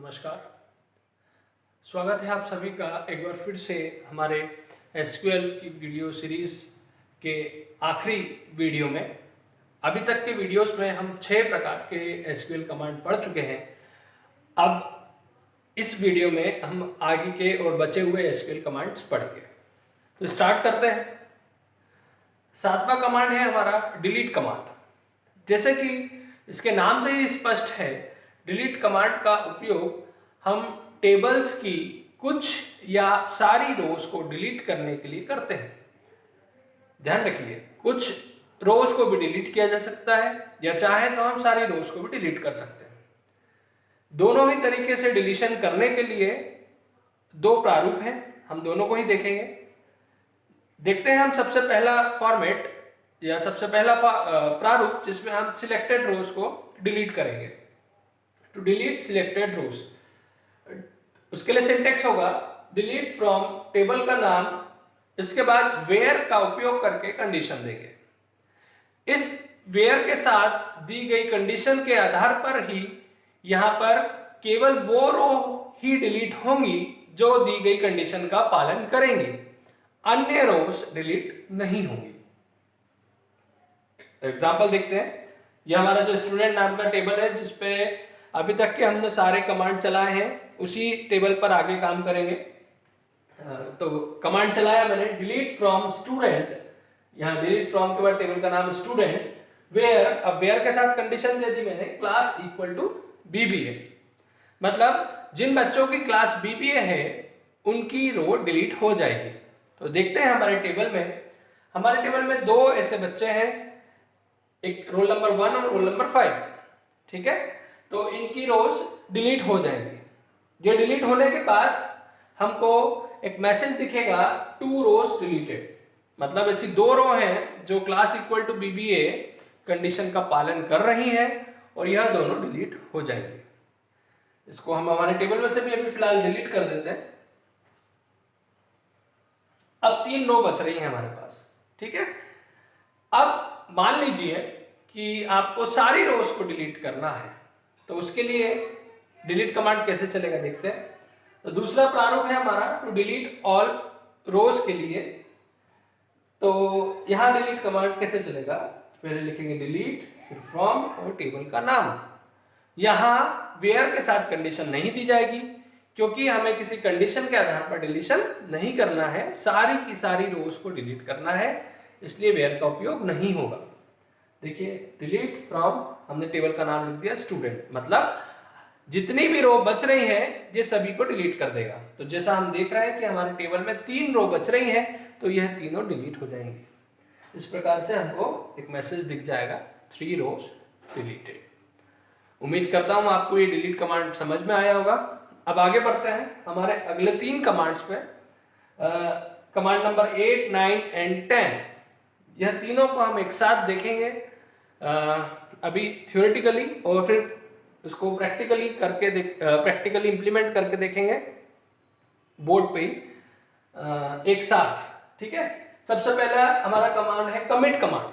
नमस्कार। स्वागत है आप सभी का एक बार फिर से हमारे एसक्यूएल की वीडियो सीरीज़ के आखिरी वीडियो में। अभी तक के वीडियोस में हम 6 प्रकार के एसक्यूएल कमांड पढ़ चुके हैं। अब इस वीडियो में हम आगे के और बचे हुए एसक्यूएल कमांड्स पढ़ेंगे। तो स्टार्ट करते हैं। 7वां कमांड है हमारा डिलीट कमांड। जैसे कि इसके नाम से ही स्पष्ट है, डिलीट कमांड का उपयोग हम टेबल्स की कुछ या सारी रोज को डिलीट करने के लिए करते हैं। ध्यान रखिए, कुछ रोज को भी डिलीट किया जा सकता है या चाहे तो हम सारी रोज को भी डिलीट कर सकते हैं। दोनों ही तरीके से डिलीशन करने के लिए दो प्रारूप हैं, हम दोनों को ही देखेंगे। देखते हैं हम सबसे पहला फॉर्मेट या सबसे पहला प्रारूप जिसमें हम सिलेक्टेड रोज को डिलीट करेंगे। टू डिलीट सिलेक्टेड रोज, उसके लिए सिंटेक्स होगा डिलीट फ्रॉम टेबल का नाम, इसके बाद वेयर का उपयोग करके कंडीशन देंगे। इस वेयर के साथ दी गई कंडीशन के आधार पर ही यहां पर केवल वो रो ही डिलीट होंगी जो दी गई कंडीशन का पालन करेंगी, अन्य रोज डिलीट नहीं होंगी। एग्जाम्पल देखते हैं। यह हमारा जो स्टूडेंट नाम का टेबल है जिसपे अभी तक के हमने सारे कमांड चलाए हैं, उसी टेबल पर आगे काम करेंगे। तो कमांड चलाया मैंने डिलीट फ्रॉम स्टूडेंट, यहाँ डिलीट फ्रॉम के बाद टेबल का नाम स्टूडेंट, वेयर, अब वेयर के साथ कंडीशन दे दी मैंने क्लास इक्वल टू बीबीए, मतलब जिन बच्चों की क्लास बीबीए है उनकी रो डिलीट हो जाएगी। तो देखते हैं हमारे टेबल में दो ऐसे बच्चे हैं, एक रोल नंबर 1 और रोल नंबर 5, ठीक है। तो इनकी रोज डिलीट हो जाएंगी। ये डिलीट होने के बाद हमको एक मैसेज दिखेगा 2 रोज डिलीटेड, मतलब ऐसी 2 रो हैं जो class equal to BBA condition का पालन कर रही हैं और यह दोनों डिलीट हो जाएंगी। इसको हम हमारे टेबल में से भी अभी फिलहाल डिलीट कर देते हैं। अब 3 रो बच रही हैं हमारे पास, ठीक है। अब मान लीजिए कि आपको सारी रोज को डिलीट करना है, तो उसके लिए डिलीट कमांड कैसे चलेगा देखते हैं। तो दूसरा प्रारूप है हमारा टू डिलीट ऑल रोज के लिए। तो यहां डिलीट कमांड कैसे चलेगा, पहले लिखेंगे डिलीट, फिर फ्रॉम और टेबल का नाम। यहां वेयर के साथ कंडीशन नहीं दी जाएगी क्योंकि हमें किसी कंडीशन के आधार पर डिलीशन नहीं करना है, सारी की सारी रोज को डिलीट करना है, इसलिए वेयर का उपयोग नहीं होगा। देखिए डिलीट फ्रॉम, हमने टेबल का नाम लिख दिया स्टूडेंट, मतलब जितनी भी रो बच रही हैं ये सभी को डिलीट कर देगा। तो जैसा हम देख रहे हैं कि हमारे टेबल में 3 रो बच रही हैं तो यह तीनों डिलीट हो जाएंगी। इस प्रकार से हमको एक मैसेज दिख जाएगा 3 रोज डिलीटेड। उम्मीद करता हूं आपको ये डिलीट कमांड समझ में आया होगा। अब आगे बढ़ते हैं हमारे अगले 3 कमांड्स पे। कमांड नंबर 8, 9 एंड 10, यह तीनों को हम एक साथ देखेंगे अभी थ्योरेटिकली और फिर उसको प्रैक्टिकली इंप्लीमेंट करके देखेंगे बोर्ड पे ही एक साथ, ठीक है। सबसे पहला हमारा कमांड है कमिट कमांड।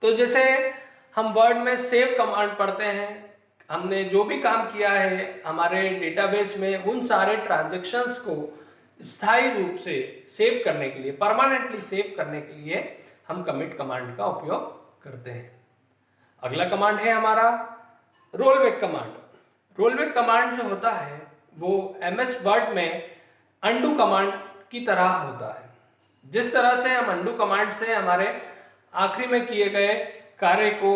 तो जैसे हम वर्ड में सेव कमांड पढ़ते हैं, हमने जो भी काम किया है हमारे डेटाबेस में उन सारे ट्रांजैक्शंस को स्थायी रूप से सेव करने के लिए, परमानेंटली सेव करने के लिए हम कमिट कमांड का उपयोग करते हैं। अगला कमांड है हमारा रोलबैक कमांड। रोलबैक कमांड जो होता है वो एमएस वर्ड में अंडू कमांड की तरह होता है। जिस तरह से हम अंडू कमांड से हमारे आखिरी में किए गए कार्य को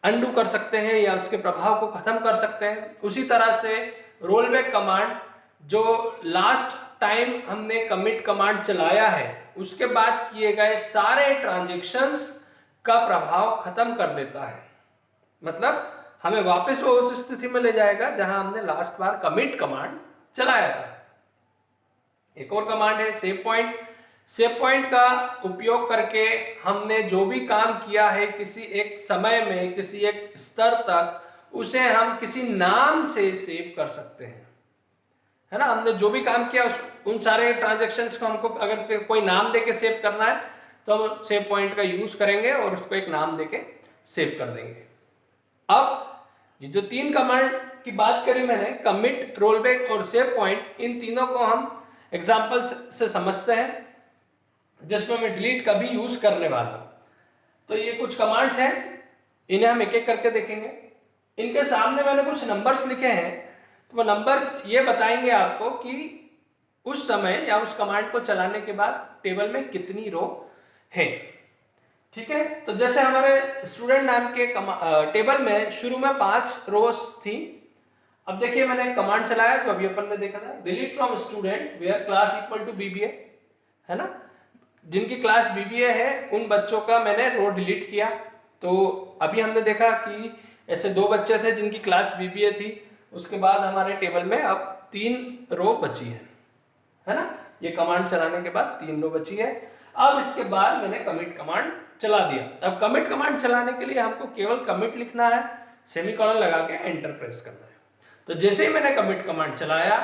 अंडू कर सकते हैं या उसके प्रभाव को खत्म कर सकते हैं, उसी तरह से रोलबैक कमांड जो लास्ट टाइम हमने कमिट कमांड चलाया है उसके बाद किए गए सारे ट्रांजैक्शंस का प्रभाव खत्म कर देता है, मतलब हमें वापस वो उस स्थिति में ले जाएगा जहां हमने लास्ट बार कमिट कमांड चलाया था। एक और कमांड है सेव पॉइंट। सेव पॉइंट का उपयोग करके हमने जो भी काम किया है किसी एक समय में, किसी एक स्तर तक, उसे हम किसी नाम से सेव कर सकते हैं, है ना। हमने जो भी काम किया उन सारे ट्रांजैक्शंस को हमको अगर कोई नाम देके सेव करना है तो हम सेव पॉइंट का यूज करेंगे और उसको एक नाम देके सेव कर देंगे। अब ये जो 3 कमांड की बात करी मैंने, कमिट, रोलबैक और सेव पॉइंट, इन तीनों को हम एग्जाम्पल से समझते हैं जिसमें मैं डिलीट का भी यूज करने वाला हूं। तो ये कुछ कमांड्स हैं, इन्हें हम एक एक करके देखेंगे। इनके सामने मैंने कुछ नंबर्स लिखे हैं, तो वो नंबर्स ये बताएंगे आपको कि उस समय या उस कमांड को चलाने के बाद टेबल में कितनी रो है। ठीक है, तो जैसे हमारे स्टूडेंट नाम के टेबल में शुरू में 5 रोज थी। अब देखिए मैंने कमांड चलाया जो अभी अपन ने देखा था, delete from student where class equal to BBA, है ना। जिनकी क्लास बीबीए है उन बच्चों का मैंने रो डिलीट किया। तो अभी हमने देखा कि ऐसे 2 बच्चे थे जिनकी क्लास बीबीए थी, उसके बाद हमारे टेबल में अब 3 रो बची है ना। ये कमांड चलाने के बाद 3 रो बची है। अब इसके बाद मैंने कमिट कमांड चला दिया। अब कमिट कमांड चलाने के लिए हमको केवल कमिट लिखना है, सेमीकोलन लगा के एंटर प्रेस करना है। तो जैसे ही मैंने कमिट कमांड चलाया,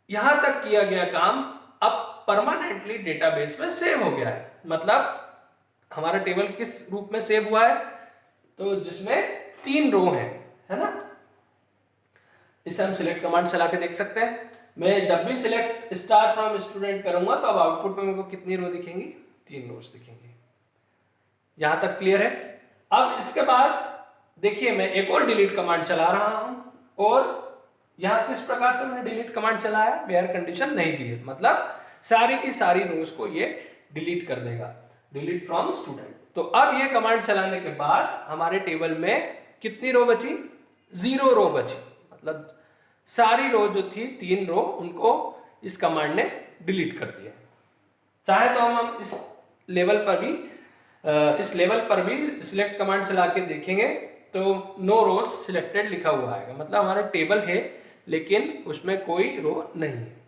यहां तक किया गया काम अब परमानेंटली डेटाबेस में सेव हो गया है। मतलब हमारा टेबल किस रूप में सेव हुआ है, तो जिसमें 3 रो है ना। इसे हम सिलेक्ट कमांड चला के देख सकते हैं। मैं जब भी सिलेक्ट स्टार फ्रॉम स्टूडेंट करूंगा तो अब आउटपुट में मेरे को कितनी रो दिखेंगी, 3 रोज दिखेंगी। यहां तक क्लियर है। अब इसके बाद देखिए मैं एक और डिलीट कमांड चला रहा हूं, और यहां किस प्रकार से मैंने डिलीट कमांड चलाया, वेयर कंडीशन नहीं दी है, मतलब सारी की सारी रोज को ये डिलीट कर देगा, डिलीट फ्रॉम स्टूडेंट। तो अब ये कमांड चलाने के बाद हमारे टेबल में कितनी रो बची, 0 रो बची। मतलब सारी रो जो थी 3 रो, उनको इस कमांड ने डिलीट कर दिया। चाहे तो हम इस लेवल पर भी सिलेक्ट कमांड चला के देखेंगे तो नो रोज सिलेक्टेड लिखा हुआ आएगा, मतलब हमारा टेबल है लेकिन उसमें कोई रो नहीं है।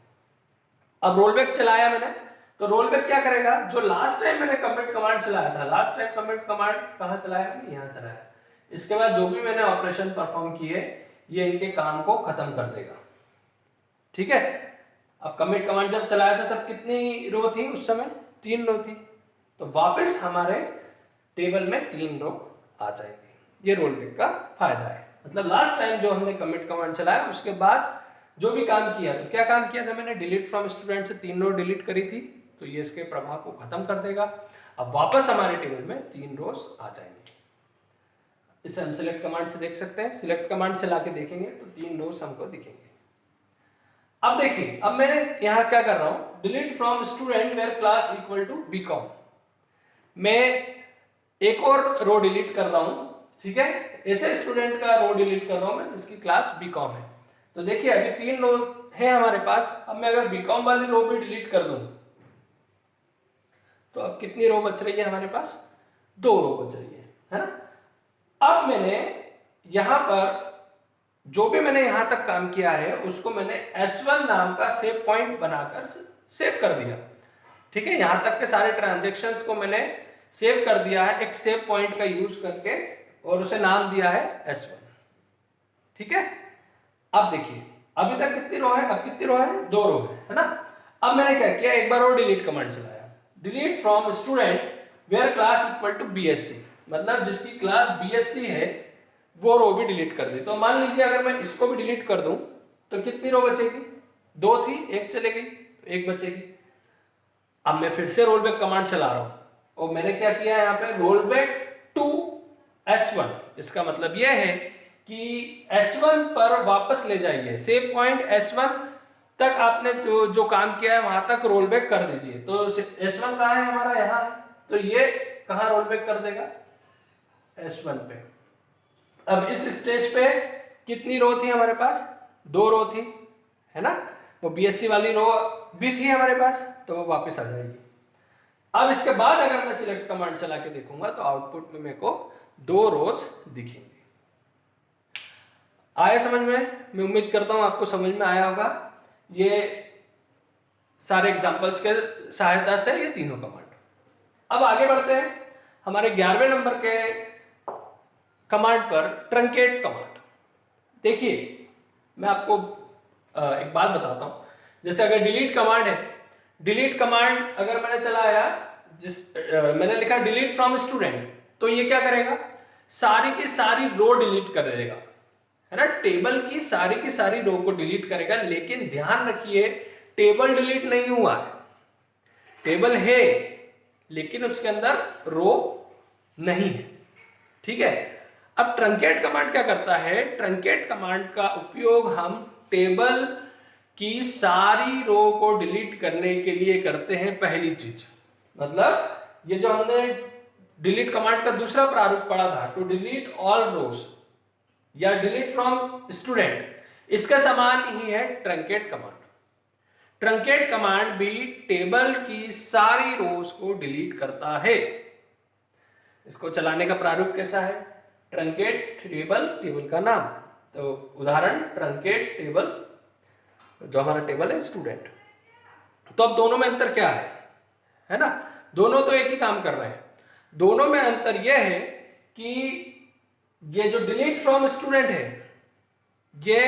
अब रोलबैक चलाया मैंने, तो रोलबैक क्या करेगा, जो लास्ट टाइम मैंने कमिट कमांड चलाया था, लास्ट टाइम कमिट कमांड कहाँ चलाया, यहाँ चलाया। इसके बाद जो भी मैंने ऑपरेशन परफॉर्म किए ये इनके काम को खत्म कर देगा। ठीक है। अब कमिट कमांड जब चलाया था तब कितनी रो थी, उस समय 3 रो थी, तो वापस हमारे टेबल में 3 रो आ जाएंगे। ये रोलबैक का फायदा है। मतलब लास्ट टाइम जो हमने कमिट कमांड चलाया उसके बाद जो भी काम किया, तो क्या काम किया था मैंने, डिलीट फ्रॉम स्टूडेंट से 3 रो डिलीट करी थी, तो ये इसके प्रभाव को खत्म कर देगा। अब वापस हमारे टेबल में 3 रोज आ जाएंगे। इसे हम सिलेक्ट कमांड से देख सकते हैं। सिलेक्ट कमांड चला के देखेंगे तो 3 रोज हमको दिखेंगे। अब देखिए, अब मैंने यहां क्या कर रहा हूं, delete from student where class equal to BCom. मैं एक और रो डिलीट कर रहा हूं, ठीक है। ऐसे स्टूडेंट का रो डिलीट कर रहा हूं मैं जिसकी क्लास बीकॉम है। तो देखिए अभी 3 रो है हमारे पास। अब मैं अगर बीकॉम वाली रो भी डिलीट कर दूं तो अब कितनी रो बच रही है हमारे पास, 2 रो बच रही है ना। अब मैंने यहां पर जो भी मैंने यहां तक काम किया है उसको मैंने S1 नाम का सेव पॉइंट बनाकर सेव कर दिया। ठीक है, यहां तक के सारे ट्रांजेक्शन्स को मैंने सेव कर दिया है एक सेव पॉइंट का यूज करके, और उसे नाम दिया है S1। ठीक है। अब देखिए अभी तक कितनी रो है, अब कितनी रो है, 2 रो है ना। अब मैंने क्या किया, एक बार और डिलीट कमांड चलाया, delete from student where class equal to BSc, मतलब जिसकी क्लास BSc है वो रो भी डिलीट कर दी। तो मान लीजिए अगर मैं इसको भी डिलीट कर दूं तो कितनी रो बचेगी, 2 थी, 1 चले गई तो 1 बचेगी। अब मैं फिर से रोलबैक कमांड चला रहा हूं, और मैंने क्या किया यहाँ पे, रोलबैक टू S1। इसका मतलब यह है कि S1 पर वापस ले जाइए, सेव पॉइंट S1 तक आपने जो काम किया है वहां तक रोलबैक कर दीजिए। तो S1 कहाँ है हमारा, यहाँ है, तो ये कहाँ रोलबैक कर देगा, S1 पे। अब इस स्टेज पे कितनी रो थी हमारे पास, 2 रो थी, है ना। वो BSc वाली रो भी थी हमारे पास, तो वो वापस आ जाएगी। अब इसके बाद अगर मैं सिलेक्ट कमांड चला के देखूंगा तो आउटपुट में मेरे को 2 रोज दिखेंगे। आया समझ में, मैं उम्मीद करता हूं आपको समझ में आया होगा। ये सारे एग्जांपल्स के सहायता से ये तीनों कमांड। अब आगे बढ़ते हैं हमारे 11वें नंबर के कमांड पर, ट्रंकेट कमांड। देखिए मैं आपको एक बात बताता हूं, जैसे अगर डिलीट कमांड है, डिलीट कमांड अगर मैंने चलाया, मैंने लिखा डिलीट फ्रॉम स्टूडेंट, तो ये क्या करेगा, सारी की सारी रो डिलीट कर देगा। है ना, टेबल की सारी रो को डिलीट करेगा, लेकिन ध्यान रखिए टेबल डिलीट नहीं हुआ है, टेबल है लेकिन उसके अंदर रो नहीं है। ठीक है, अब ट्रंकेट कमांड क्या करता है, ट्रंकेट कमांड का उपयोग हम टेबल की सारी रो को डिलीट करने के लिए करते हैं। पहली चीज मतलब ये जो हमने डिलीट कमांड का दूसरा प्रारूप पढ़ा था, टू डिलीट ऑल रोज या डिलीट फ्रॉम स्टूडेंट, इसका समान ही है ट्रंकेट कमांड। ट्रंकेट कमांड भी टेबल की सारी रोज को डिलीट करता है। इसको चलाने का प्रारूप कैसा है, ट्रंकेट टेबल, टेबल का नाम, तो उदाहरण ट्रंकेट टेबल, जो हमारा टेबल है स्टूडेंट। तो अब दोनों में अंतर क्या है ना, दोनों तो एक ही काम कर रहे हैं। दोनों में अंतर यह है कि ये जो डिलीट फ्रॉम स्टूडेंट है ये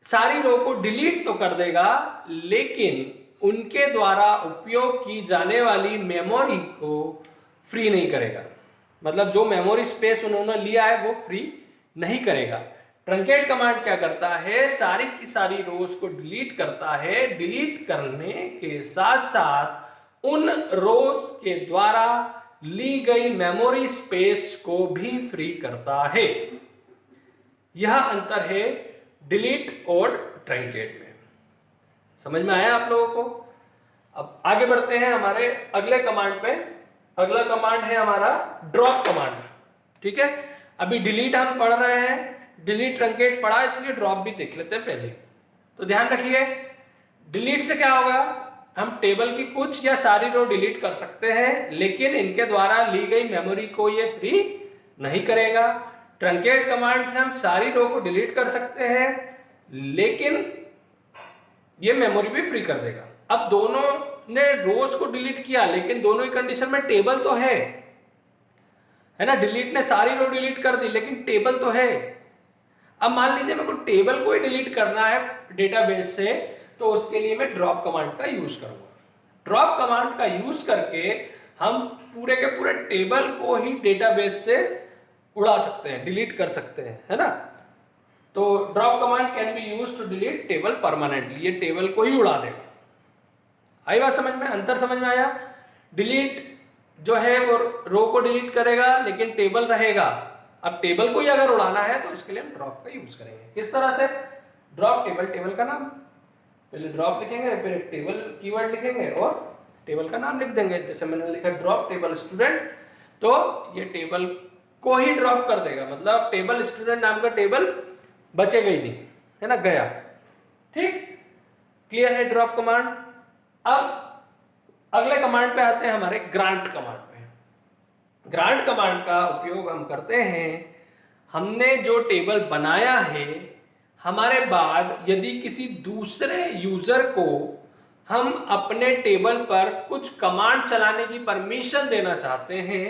सारी रो को डिलीट तो कर देगा, लेकिन उनके द्वारा उपयोग की जाने वाली मेमोरी को फ्री नहीं करेगा। मतलब जो मेमोरी स्पेस उन्होंने लिया है वो फ्री नहीं करेगा। ट्रंकेट कमांड क्या करता है, सारी की सारी रोज को डिलीट करता है, डिलीट करने के साथ साथ उन रोज के द्वारा ली गई मेमोरी स्पेस को भी फ्री करता है। यह अंतर है डिलीट और ट्रंकेट में। समझ में आया आप लोगों को? अब आगे बढ़ते हैं हमारे अगले कमांड पे। अगला कमांड है हमारा ड्रॉप कमांड। ठीक है, अभी डिलीट हम पढ़ रहे हैं, डिलीट ट्रंकेट पढ़ा, इसलिए ड्रॉप भी देख लेते हैं पहले। तो ध्यान रखिए डिलीट से क्या होगा, हम टेबल की कुछ या सारी रो डिलीट कर सकते हैं, लेकिन इनके द्वारा ली गई मेमोरी को ये फ्री नहीं करेगा। ट्रंकेट कमांड से हम सारी रो को डिलीट कर सकते हैं, लेकिन ये मेमोरी भी फ्री कर देगा। अब दोनों ने रोज को डिलीट किया, लेकिन दोनों ही कंडीशन में टेबल तो है ना, डिलीट ने सारी रो डिलीट कर दी लेकिन टेबल तो है। अब मान लीजिए मेरे को टेबल को ही डिलीट करना है डेटाबेस से, तो उसके लिए मैं ड्रॉप कमांड का यूज करूंगा। ड्रॉप कमांड का यूज करके हम पूरे के पूरे टेबल को ही डेटाबेस से उड़ा सकते हैं, डिलीट कर सकते हैं, है ना। तो drop command can be use to delete table permanently, ये टेबल को ही उड़ा देगा। आई बात समझ में, अंतर समझ में आया? डिलीट जो है वो रो को डिलीट करेगा लेकिन टेबल रहेगा। अब टेबल को ही अगर उड़ाना है तो इसके लिए हम ड्रॉप का यूज करेंगे। किस तरह से? ड्रॉप टेबल, टेबल का नाम, पहले ड्रॉप लिखेंगे, फिर एक टेबल कीवर्ड लिखेंगे और टेबल का नाम लिख देंगे। जैसे मैंने लिखा ड्रॉप टेबल स्टूडेंट, तो ये टेबल को ही ड्रॉप कर देगा, मतलब टेबल स्टूडेंट नाम का टेबल बचेगा ही नहीं, है ना, गया। ठीक, क्लियर है ड्रॉप कमांड। अब अगले कमांड पे आते हैं हमारे ग्रांट कमांड पे। ग्रांट कमांड का उपयोग हम करते हैं, हमने जो टेबल बनाया है, हमारे बाद यदि किसी दूसरे यूजर को हम अपने टेबल पर कुछ कमांड चलाने की परमिशन देना चाहते हैं,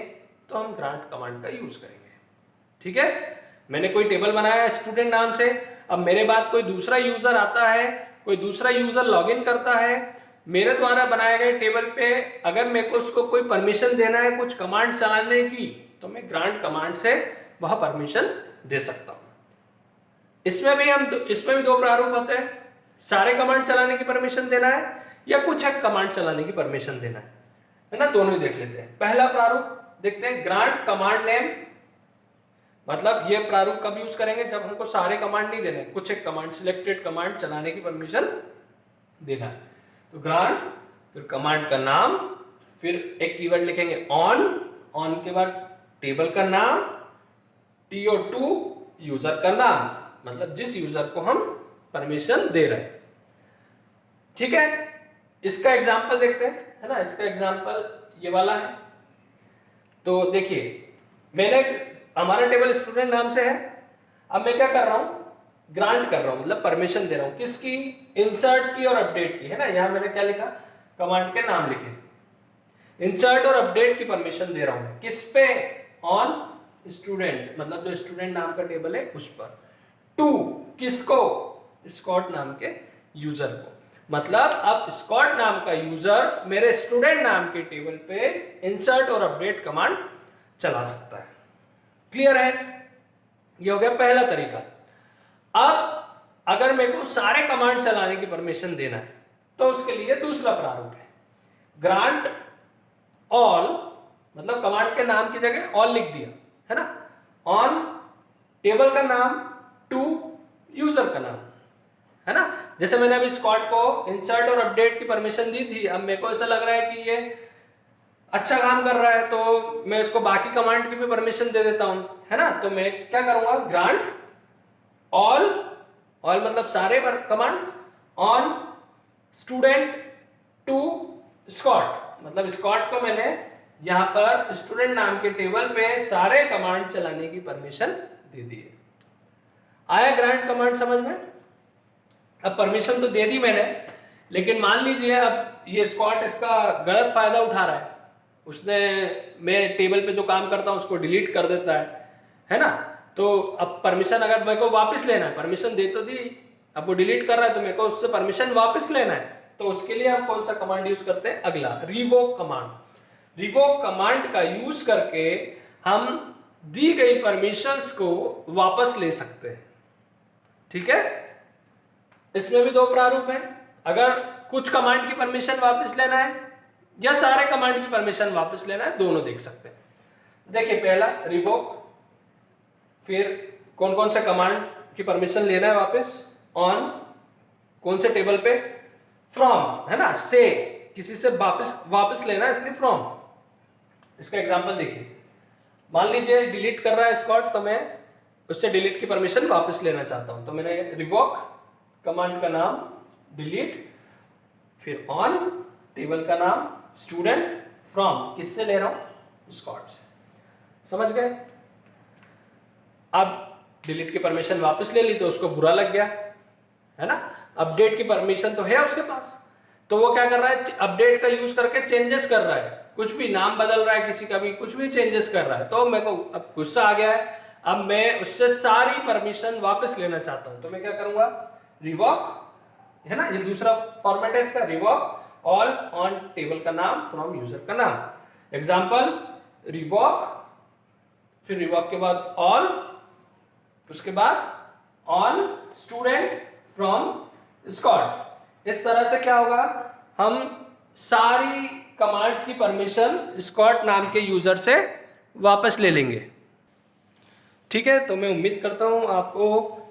तो हम ग्रांट कमांड का यूज करेंगे। ठीक है, मैंने कोई टेबल बनाया स्टूडेंट नाम से, अब मेरे बाद कोई दूसरा यूजर आता है, कोई दूसरा यूजर लॉगिन करता है मेरे द्वारा बनाए गए टेबल पे, अगर मेरे को उसको कोई परमिशन देना है कुछ कमांड चलाने की, तो मैं ग्रांट कमांड से वह परमिशन दे सकता हूं। इसमें भी दो प्रारूप होते हैं, सारे कमांड चलाने की परमिशन देना है या कुछ एक कमांड चलाने की परमिशन देना है ना, दोनों ही देख लेते हैं। पहला प्रारूप देखते हैं, ग्रांट कमांड नेम, मतलब ये प्रारूप कब यूज करेंगे, जब हमको सारे कमांड नहीं देने, कुछ एक कमांड, सिलेक्टेड कमांड चलाने की परमिशन देना है। तो ग्रांट, फिर कमांड का नाम, फिर एक कीवर्ड लिखेंगे ऑन, ऑन के बाद टेबल का नाम, TO2 यूजर का नाम, मतलब जिस यूजर को हम परमिशन दे रहे हैं। ठीक है, इसका एग्जांपल देखते हैं, है ना। इसका एग्जांपल ये वाला है। तो देखिए मैंने, हमारा टेबल स्टूडेंट नाम से है, अब मैं क्या कर रहा हूं, ग्रांट कर रहा हूं, मतलब परमिशन दे रहा हूं, किसकी, इंसर्ट की और अपडेट की, है ना। यहां मैंने क्या लिखा, कमांड के नाम लिखे, इंसर्ट और अपडेट की परमिशन दे रहा हूं, किस पे, ऑन स्टूडेंट, मतलब जो स्टूडेंट नाम का टेबल है उस पर। टू, किसको, स्कॉट नाम के यूजर को, मतलब अब स्कॉट नाम का यूजर मेरे स्टूडेंट नाम के टेबल पे इंसर्ट और अपडेट कमांड चला सकता है। क्लियर है? ये हो गया पहला तरीका। अब अगर मेरे को सारे कमांड चलाने की परमिशन देना है तो उसके लिए दूसरा प्रारूप है, ग्रांट ऑल, मतलब कमांड के नाम की जगह ऑल लिख दिया है ना, ऑन टेबल का नाम टू यूजर का नाम, है ना। जैसे मैंने अभी स्कॉट को इंसर्ट और अपडेट की परमिशन दी थी, अब मेरे को ऐसा लग रहा है कि ये अच्छा काम कर रहा है तो मैं इसको बाकी कमांड की भी परमिशन दे देता हूं, है ना। तो मैं क्या करूंगा, ग्रांट ऑल, ऑल मतलब सारे command, on student to Scott, मतलब स्कॉट को मैंने यहां पर स्टूडेंट नाम के टेबल पे सारे कमांड चलाने की परमिशन दे दी है। आया ग्रांट कमांड समझ में? अब परमिशन तो दे दी मैंने, लेकिन मान लीजिए अब ये स्कॉट इसका गलत फायदा उठा रहा है, उसने मैं टेबल पे जो काम करता हूं उसको डिलीट कर देता है ना। तो अब परमिशन अगर मेरे को वापस लेना है, परमिशन दे तो दी, अब वो डिलीट कर रहा है तो मेरे को उससे परमिशन वापस लेना है, तो उसके लिए हम कौन सा कमांड यूज करते हैं, अगला रिवोक कमांड। रिवोक कमांड का यूज करके हम दी गई परमिशंस को वापस ले सकते हैं, ठीक है। इसमें भी दो प्रारूप है, अगर कुछ कमांड की परमिशन वापस लेना है या सारे कमांड की परमिशन वापस लेना है, दोनों देख सकते हैं। देखिए पहला रिवोक, फिर कौन कौन से कमांड की परमिशन लेना है वापस, ऑन कौन से टेबल पे, फ्रॉम है ना, से किसी से वापस लेना है इसलिए फ्रॉम। इसका एग्जांपल देखिए, मान लीजिए डिलीट कर रहा है स्कॉट, तो मैं उससे डिलीट की परमिशन वापस लेना चाहता हूं, तो मैंने रिवोक कमांड का नाम डिलीट, फिर ऑन टेबल का नाम स्टूडेंट, फ्रॉम किससे ले रहा हूं, स्कॉट से। समझ गए? अब डिलीट की परमिशन वापस ले ली तो उसको बुरा लग गया, है ना। अपडेट की परमिशन तो है उसके पास, तो वो क्या कर रहा है, अपडेट का यूज करके चेंजेस कर रहा है, कुछ भी नाम बदल रहा है किसी का भी, कुछ भी चेंजेस कर रहा है। तो मेरे को अब गुस्सा आ गया है, अब मैं उससे सारी परमिशन वापस लेना चाहता हूं, तो मैं क्या करूंगा, रिवॉक, है ना, ये दूसरा फॉर्मेट है इसका, रिवॉक ऑल ऑन टेबल का नाम फ्रॉम यूजर का नाम। एग्जांपल रिवॉक, फिर रिवॉक के बाद ऑल, उसके बाद ऑन स्टूडेंट फ्रॉम स्कॉट। इस तरह से क्या होगा, हम सारी कमांड्स की परमिशन स्कॉट नाम के यूजर से वापस ले लेंगे, ठीक है। तो मैं उम्मीद करता हूं आपको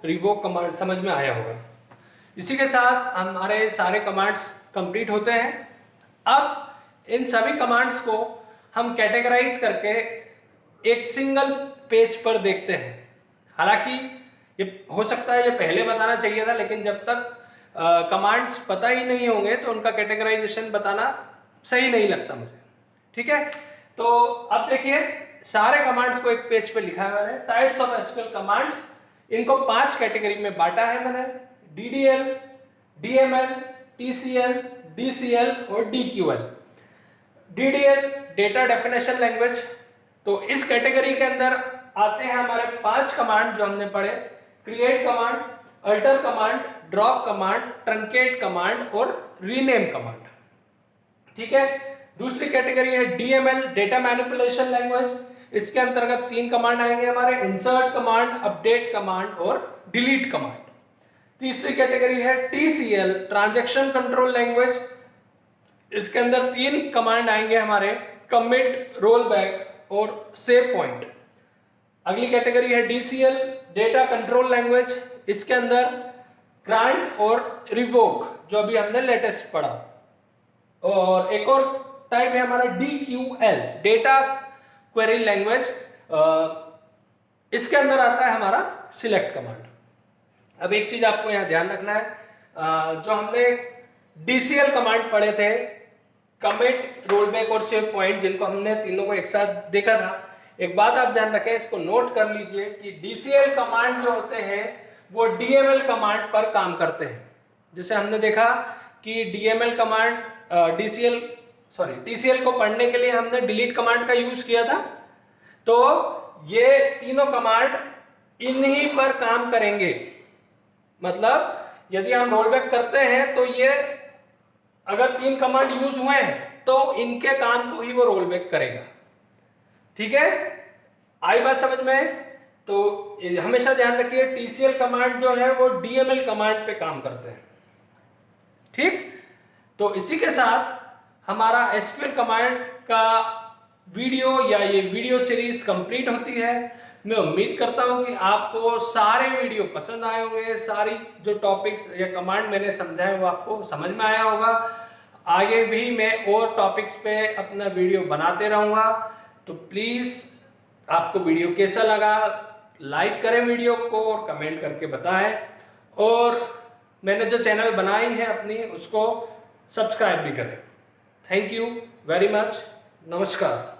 रिवोक कमांड समझ में आया होगा। इसी के साथ हमारे सारे कमांड्स कंप्लीट होते हैं। अब इन सभी कमांड्स को हम कैटेगराइज करके एक सिंगल पेज पर देखते हैं। हालांकि ये हो सकता है ये पहले बताना चाहिए था, लेकिन जब तक कमांड्स पता ही नहीं होंगे तो उनका कैटेगराइजेशन बताना सही नहीं लगता मुझे, ठीक है। तो अब देखिए सारे कमांड्स को एक पेज पे लिखा है मैंने, टाइप्स ऑफ एसक्यूएल कमांड्स, इनको 5 कैटेगरी में बांटा है मैंने, DDL, DML, TCL, DCL और DQL। DDL data definition language, तो इस कैटेगरी के अंदर आते हैं हमारे 5 कमांड जो हमने पढ़े, create command, alter command, drop command, truncate command और रीनेम कमांड, ठीक है। दूसरी कैटेगरी है DML डेटा मैनिपुलेशन लैंग्वेज, इसके अंतर्गत 3 कमांड आएंगे हमारे, इंसर्ट कमांड, अपडेट कमांड और डिलीट कमांड। तीसरी कैटेगरी है TCL ट्रांजैक्शन कंट्रोल लैंग्वेज, इसके अंदर 3 कमांड आएंगे हमारे, कमिट, रोल बैक और सेव पॉइंट। अगली कैटेगरी है DCL डेटा कंट्रोल लैंग्वेज, इसके अंदर ग्रांट और रिवोक जो अभी हमने लेटेस्ट पढ़ा, और एक और टाइप है हमारा DQL डेटा क्वेरी लैंग्वेज, इसके अंदर आता है हमारा सिलेक्ट कमांड। अब एक चीज आपको यहां ध्यान रखना है, जो हमने DCL कमांड पढ़े थे, कमिट, रोलबैक और सेव पॉइंट, जिनको हमने तीनों को एक साथ देखा था, एक बात आप ध्यान रखें, इसको नोट कर लीजिए कि DCL कमांड जो होते हैं वो DML कमांड पर काम करते हैं। जैसे हमने देखा कि DML कमांड TCL को पढ़ने के लिए हमने डिलीट कमांड का यूज किया था, तो ये तीनों कमांड इन्हीं पर काम करेंगे। मतलब यदि हम रोलबैक करते हैं तो ये अगर 3 कमांड यूज हुए हैं तो इनके काम को ही वो रोलबैक करेगा, ठीक है। आई बात समझ में? तो हमेशा ध्यान रखिए TCL कमांड जो है वो DML कमांड पे काम करते हैं। ठीक, तो इसी के साथ हमारा SQL कमांड का वीडियो या ये वीडियो सीरीज कंप्लीट होती है। मैं उम्मीद करता हूं कि आपको सारे वीडियो पसंद आए होंगे, सारी जो टॉपिक्स या कमांड मैंने समझाए वो आपको समझ में आया होगा। आगे भी मैं और टॉपिक्स पे अपना वीडियो बनाते रहूँगा, तो प्लीज़ आपको वीडियो कैसा लगा लाइक करें वीडियो को और कमेंट करके बताएं, और मैंने जो चैनल बनाई है अपनी उसको सब्सक्राइब भी करें। थैंक यू वेरी मच, नमस्कार।